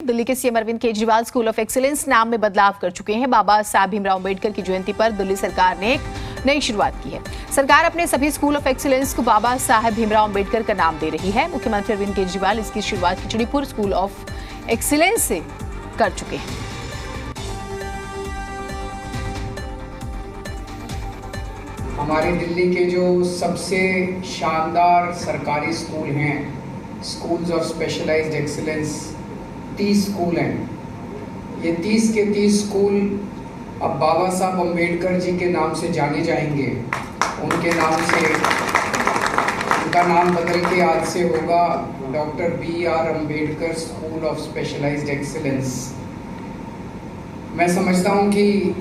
दिल्ली के CM Arvind Kejriwal school of excellence नाम में बदलाव कर चुके हैं। बाबा साहब भीमराव अंबेडकर की जयंती पर दिल्ली सरकार ने एक नई शुरुआत की है। सरकार अपने सभी स्कूल ऑफ एक्सीलेंस को बाबा साहब भीमराव अंबेडकर का नाम दे रही है। मुख्यमंत्री अरविंद केजरीवाल इसकी शुरुआत खिचड़ीपुर स्कूल ऑफ एक्सीलेंस से कर चुके हैं। हमारे दिल्ली के जो सबसे शानदार सरकारी स्कूल हैं, schools of specialised excellence, 30 school हैं। ये 30 के 30 स्कूल अब बाबा साहब अम्बेडकर जी के नाम से जाने जाएंगे। उनके नाम से उनका नाम बदल के आज से होगा doctor B.R. Ambedkar school of specialised excellence. मैं समझता हूँ कि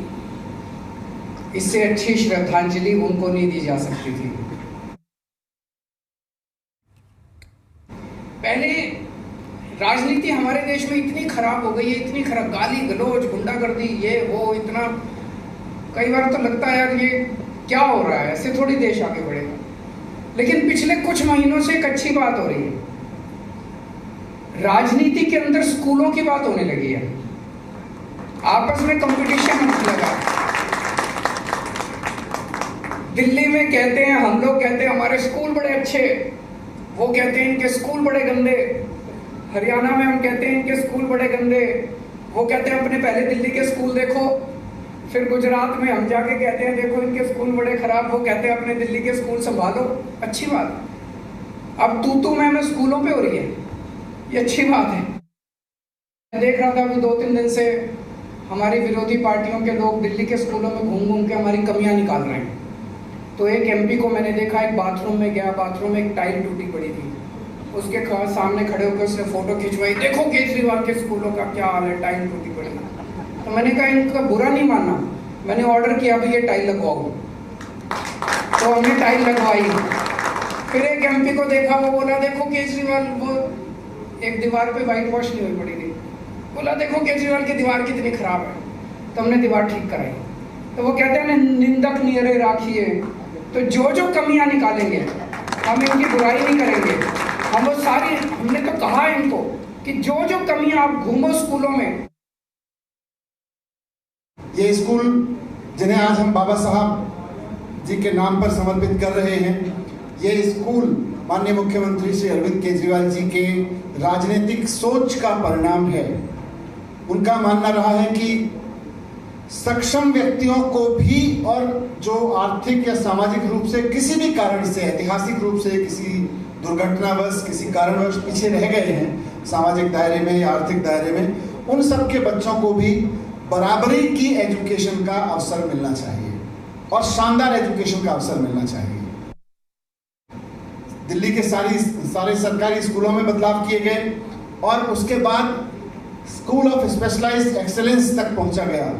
इससे अच्छी श्रद्धांजलि उनको नहीं दी जा सकती थी। पहले राजनीति हमारे देश में इतनी खराब हो गई है, इतनी खराब, गाली गलौज, गुंडागर्दी, ये वो, इतना कई बार तो लगता है यार ये क्या हो रहा है, ऐसे थोड़ी देश आगे बढ़ेगा। लेकिन पिछले कुछ महीनों से एक अच्छी बात हो रही है, राजनीति के अंदर स्कूलों की बात होने लगी है, आपस में कंपटीशन होने लगा। दिल्ली में कहते हैं, हम लोग कहते हैं हमारे स्कूल बड़े अच्छे, वो कहते हैं इनके स्कूल बड़े गंदे। हरियाणा में हम कहते हैं इनके स्कूल बड़े गंदे, वो कहते हैं अपने पहले दिल्ली के स्कूल देखो। फिर गुजरात में हम जाके कहते हैं देखो इनके स्कूल बड़े खराब, वो कहते हैं अपने दिल्ली के स्कूल संभालो। अच्छी बात। अब तू मैं स्कूलों पे हो रही है, ये अच्छी बात है। मैं देख रहा था अभी 2-3 दिन से हमारी विरोधी पार्टियों के लोग दिल्ली के स्कूलों में घूम घूम के हमारी कमियां निकाल रहे हैं। तो एक MP को मैंने देखा, एक बाथरूम में गया, बाथरूम में एक टाइल टूटी पड़ी थी, उसके सामने खड़े होकर उसने फोटो खिंचवाई, देखो केजरीवाल के स्कूलों का क्या हाल है, टाइल टूटी पड़ी। तो मैंने कहा इनका बुरा नहीं मानना, मैंने ऑर्डर किया भाई ये टाइल लगवाओ। तो हमने टाइल लगवाई। फिर एक MP को देखा, वो बोला देखो केजरीवाल, वो एक दीवार पे व्हाइट वॉश नहीं हुई पड़ी थी, बोला देखो केजरीवाल की दीवार कितनी खराब है। तो हमने दीवार ठीक कराई। तो वो कहते हैं निंदक नियरे राखिए। तो जो कमियां निकालेंगे, हम इनकी बुराई नहीं करेंगे, हम वो सारी, हमने तो कहा है इनको कि जो कमियां, आप घूमो स्कूलों में। ये स्कूल जिन्हें आज हम बाबा साहब जी के नाम पर समर्पित कर रहे हैं, ये स्कूल माननीय मुख्यमंत्री श्री अरविंद केजरीवाल जी के राजनीतिक सोच का परिणाम है। उनका मानना रहा है कि सक्षम व्यक्तियों को भी, और जो आर्थिक या सामाजिक रूप से किसी भी कारण से, ऐतिहासिक रूप से किसी दुर्घटनावश, किसी कारणवश पीछे रह गए हैं सामाजिक दायरे में या आर्थिक दायरे में, उन सब के बच्चों को भी बराबरी की एजुकेशन का अवसर मिलना चाहिए और शानदार एजुकेशन का अवसर मिलना चाहिए। दिल्ली के सारे सरकारी स्कूलों में बदलाव किए गए और उसके बाद स्कूल ऑफ स्पेशलाइज्ड एक्सीलेंस तक पहुंचा गया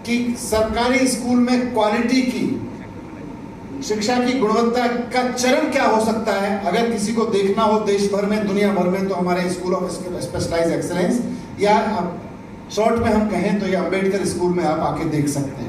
कि सरकारी स्कूल में क्वालिटी की शिक्षा की गुणवत्ता का चरण क्या हो सकता है। अगर किसी को देखना हो देश भर में, दुनिया भर में, तो हमारे स्कूल ऑफ स्पेशलाइज्ड एक्सीलेंस, या शॉर्ट में हम कहें तो ये अम्बेडकर स्कूल में आप आके देख सकते हैं।